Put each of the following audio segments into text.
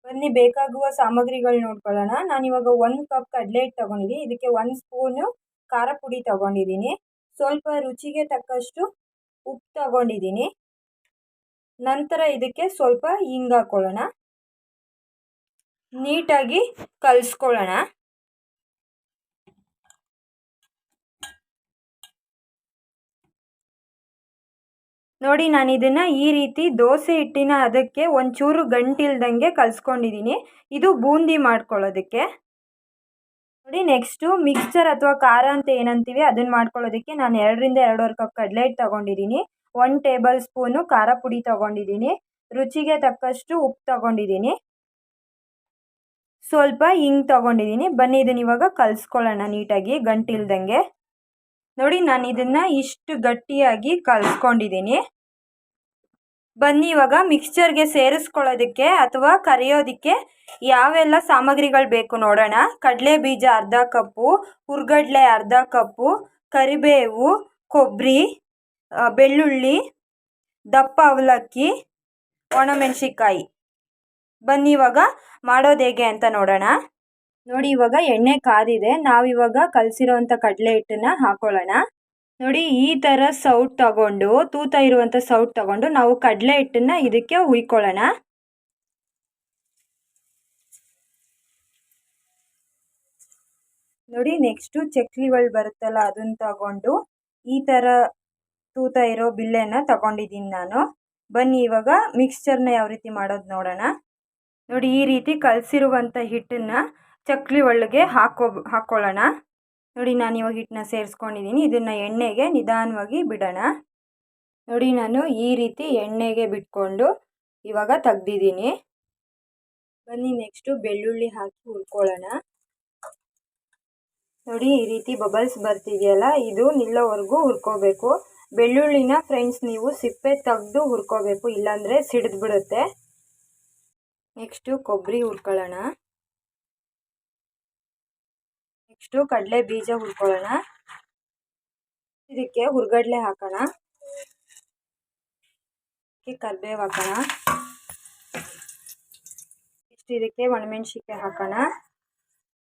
ಬನ್ನಿ ಬೇಕಾಗುವ ಸಾಮಗ್ರಿಗಳು ನೋಡ್ಕೊಳ್ಳೋಣ. ನಾನಿವಾಗ 1 ಕಪ್ ಕಡಲೆ ಹಿಟ್ಟು ತೊಗೊಂಡಿದ್ದೀನಿ. ಇದಕ್ಕೆ 1 ಸ್ಪೂನು ಖಾರ ಪುಡಿ ತೊಗೊಂಡಿದ್ದೀನಿ. ಸ್ವಲ್ಪ ರುಚಿಗೆ ತಕ್ಕಷ್ಟು ಉಪ್ಪು ತೊಗೊಂಡಿದ್ದೀನಿ. ನಂತರ ಇದಕ್ಕೆ ಸ್ವಲ್ಪ ಹಿಂಗೆ ಹಾಕ್ಕೊಳ್ಳೋಣ. ನೀಟಾಗಿ ಕಲಿಸ್ಕೊಳ್ಳೋಣ. ನೋಡಿ, ನಾನು ಇದನ್ನು ಈ ರೀತಿ ದೋಸೆ ಹಿಟ್ಟಿನ ಅದಕ್ಕೆ ಒಂಚೂರು ಗಂಟಿಲ್ದಂಗೆ ಕಲಿಸ್ಕೊಂಡಿದ್ದೀನಿ. ಇದು ಬೂಂದಿ ಮಾಡ್ಕೊಳ್ಳೋದಕ್ಕೆ. ನೋಡಿ, ನೆಕ್ಸ್ಟು ಮಿಕ್ಸ್ಚರ್ ಅಥವಾ ಖಾರ ಅಂತ ಏನಂತೀವಿ ಅದನ್ನು ಮಾಡ್ಕೊಳ್ಳೋದಕ್ಕೆ ನಾನು 2 ರಿಂದ 2.5 ಕಪ್ ಕಡಲೆ ಹಿಟ್ಟು ತೊಗೊಂಡಿದ್ದೀನಿ. 1 ಟೇಬಲ್ ಸ್ಪೂನು ಖಾರ ಪುಡಿ ತೊಗೊಂಡಿದ್ದೀನಿ. ರುಚಿಗೆ ತಕ್ಕಷ್ಟು ಉಪ್ಪು ತೊಗೊಂಡಿದ್ದೀನಿ. ಸ್ವಲ್ಪ ಹಿಂಗೆ ತೊಗೊಂಡಿದ್ದೀನಿ. ಬನ್ನಿ ಇದನ್ನು ಇವಾಗ ಕಲಿಸ್ಕೊಳ್ಳೋಣ ನೀಟಾಗಿ ಗಂಟಿಲ್ದಂಗೆ. ನೋಡಿ, ನಾನು ಇದನ್ನು ಇಷ್ಟು ಗಟ್ಟಿಯಾಗಿ ಕಲಿಸ್ಕೊಂಡಿದ್ದೀನಿ. ಬನ್ನಿ ಇವಾಗ ಮಿಕ್ಸ್ಚರ್ಗೆ ಸೇರಿಸ್ಕೊಳ್ಳೋದಕ್ಕೆ ಅಥವಾ ಕರಿಯೋದಕ್ಕೆ ಯಾವೆಲ್ಲ ಸಾಮಗ್ರಿಗಳು ಬೇಕು ನೋಡೋಣ. ಕಡಲೆ ಬೀಜ ಅರ್ಧ ಕಪ್ಪು, ಹುರ್ಗಡ್ಲೆ ಅರ್ಧ ಕಪ್ಪು, ಕರಿಬೇವು, ಕೊಬ್ಬರಿ, ಬೆಳ್ಳುಳ್ಳಿ, ದಪ್ಪ ಅವಲಕ್ಕಿ, ಒಣಮೆಣಸಿನ್ಕಾಯಿ. ಬನ್ನಿ ಇವಾಗ ಮಾಡೋದು ಹೇಗೆ ಅಂತ ನೋಡೋಣ. ನೋಡಿ, ಇವಾಗ ಎಣ್ಣೆ ಕಾದಿದೆ. ನಾವಿವಾಗ ಕಲಸಿರೋವಂಥ ಕಡಲೆ ಹಿಟ್ಟನ್ನು ಹಾಕೊಳ್ಳೋಣ. ನೋಡಿ, ಈ ಥರ ಸೌಟ್ ತಗೊಂಡು, ತೂತ ಇರುವಂಥ ಸೌಟ್ ತಗೊಂಡು ನಾವು ಕಡಲೆ ಹಿಟ್ಟನ್ನು ಇದಕ್ಕೆ ಹುಯ್ಕೊಳ್ಳೋಣ. ನೋಡಿ, ನೆಕ್ಸ್ಟು ಚಕ್ಲಿಗಳು ಬರುತ್ತಲ್ಲ ಅದನ್ನು ತಗೊಂಡು ಈ ಥರ ತೂತ ಇರೋ ಬಿಲ್ಲೆನ ತಗೊಂಡಿದ್ದೀನಿ ನಾನು. ಬನ್ನಿ ಇವಾಗ ಮಿಕ್ಸ್ಚರ್ನ ಯಾವ ರೀತಿ ಮಾಡೋದು ನೋಡೋಣ. ನೋಡಿ, ಈ ರೀತಿ ಕಲಸಿರುವಂಥ ಹಿಟ್ಟನ್ನು ಚಕ್ಲಿ ಒಳಗೆ ಹಾಕ್ಕೊಳ್ಳೋಣ. ನೋಡಿ, ನಾನು ಇವಾಗ ಹಿಟ್ಟನ್ನ ಸೇರಿಸ್ಕೊಂಡಿದ್ದೀನಿ. ಇದನ್ನು ಎಣ್ಣೆಗೆ ನಿಧಾನವಾಗಿ ಬಿಡೋಣ. ನೋಡಿ, ನಾನು ಈ ರೀತಿ ಎಣ್ಣೆಗೆ ಬಿಟ್ಕೊಂಡು ಇವಾಗ ತೆಗ್ದಿದ್ದೀನಿ. ಬನ್ನಿ ನೆಕ್ಸ್ಟು ಬೆಳ್ಳುಳ್ಳಿ ಹಾಕಿ ಹುರ್ಕೊಳ್ಳೋಣ. ನೋಡಿ, ಈ ರೀತಿ ಬಬಲ್ಸ್ ಬರ್ತಿದೆಯಲ್ಲ, ಇದು ನಿಲ್ಲೋವರೆಗೂ ಹುರ್ಕೋಬೇಕು. ಬೆಳ್ಳುಳ್ಳಿನ ಫ್ರೆಂಡ್ಸ್ ನೀವು ಸಿಪ್ಪೆ ತೆಗೆದು ಹುರ್ಕೋಬೇಕು, ಇಲ್ಲಾಂದರೆ ಸಿಡಿದು ಬಿಡುತ್ತೆ. ನೆಕ್ಸ್ಟು ಕೊಬ್ಬರಿ ಹುರ್ಕೊಳ್ಳೋಣ. ನೆಕ್ಸ್ಟು ಕಡಲೆ ಬೀಜ ಹುರ್ಕೊಳ್ಳೋಣ. ಇದಕ್ಕೆ ಹುರ್ಗಡ್ಲೆ ಹಾಕೋಣ. ಕರಿಬೇವು ಹಾಕೋಣ. ನೆಕ್ಸ್ಟ್ ಇದಕ್ಕೆ ಒಣಮೆಣಸಿನ್ಕಾಯಿ ಹಾಕೋಣ.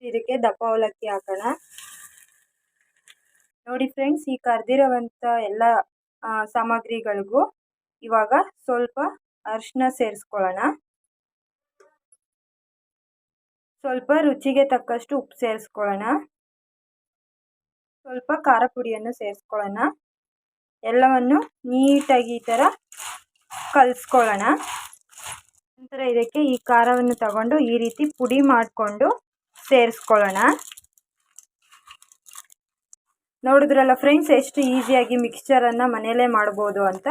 ಇದಕ್ಕೆ ದಪ್ಪ ಅವಲಕ್ಕಿ ಹಾಕೋಣ. ನೋಡಿ ಫ್ರೆಂಡ್ಸ್, ಈ ಕರೆದಿರೋವಂಥ ಎಲ್ಲ ಸಾಮಗ್ರಿಗಳಿಗೂ ಇವಾಗ ಸ್ವಲ್ಪ ಅರಿಶಿನ ಸೇರಿಸ್ಕೊಳ್ಳೋಣ. ಸ್ವಲ್ಪ ರುಚಿಗೆ ತಕ್ಕಷ್ಟು ಉಪ್ಪು ಸೇರಿಸ್ಕೊಳ್ಳೋಣ. ಸ್ವಲ್ಪ ಖಾರ ಪುಡಿಯನ್ನು ಸೇರಿಸ್ಕೊಳ್ಳೋಣ. ಎಲ್ಲವನ್ನು ನೀಟಾಗಿ ಈ ಥರ ಕಲಿಸ್ಕೊಳ್ಳೋಣ. ನಂತರ ಇದಕ್ಕೆ ಈ ಖಾರವನ್ನು ತಗೊಂಡು ಈ ರೀತಿ ಪುಡಿ ಮಾಡಿಕೊಂಡು ಸೇರಿಸ್ಕೊಳ್ಳೋಣ. ನೋಡಿದ್ರಲ್ಲ ಫ್ರೆಂಡ್ಸ್, ಎಷ್ಟು ಈಸಿಯಾಗಿ ಮಿಕ್ಸ್ಚರನ್ನು ಮನೆಯಲ್ಲೇ ಮಾಡ್ಬೋದು ಅಂತ.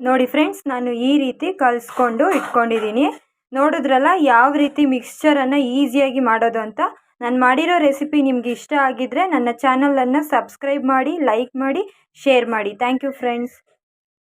ನೋಡಿ ಫ್ರೆಂಡ್ಸ್, ನಾನು ಈ ರೀತಿ ಕಲಿಸ್ಕೊಂಡು ಇಟ್ಕೊಂಡಿದ್ದೀನಿ. ನೋಡಿದ್ರಲ್ಲ ಯಾವ ರೀತಿ ಮಿಕ್ಸ್ಚರನ್ನು ಈಸಿಯಾಗಿ ಮಾಡೋದು ಅಂತ. ನಾನು ಮಾಡಿರೋ ರೆಸಿಪಿ ನಿಮಗೆ ಇಷ್ಟ ಆಗಿದ್ದರೆ ನನ್ನ ಚಾನಲನ್ನು ಸಬ್ಸ್ಕ್ರೈಬ್ ಮಾಡಿ, ಲೈಕ್ ಮಾಡಿ, ಶೇರ್ ಮಾಡಿ. Thank you friends.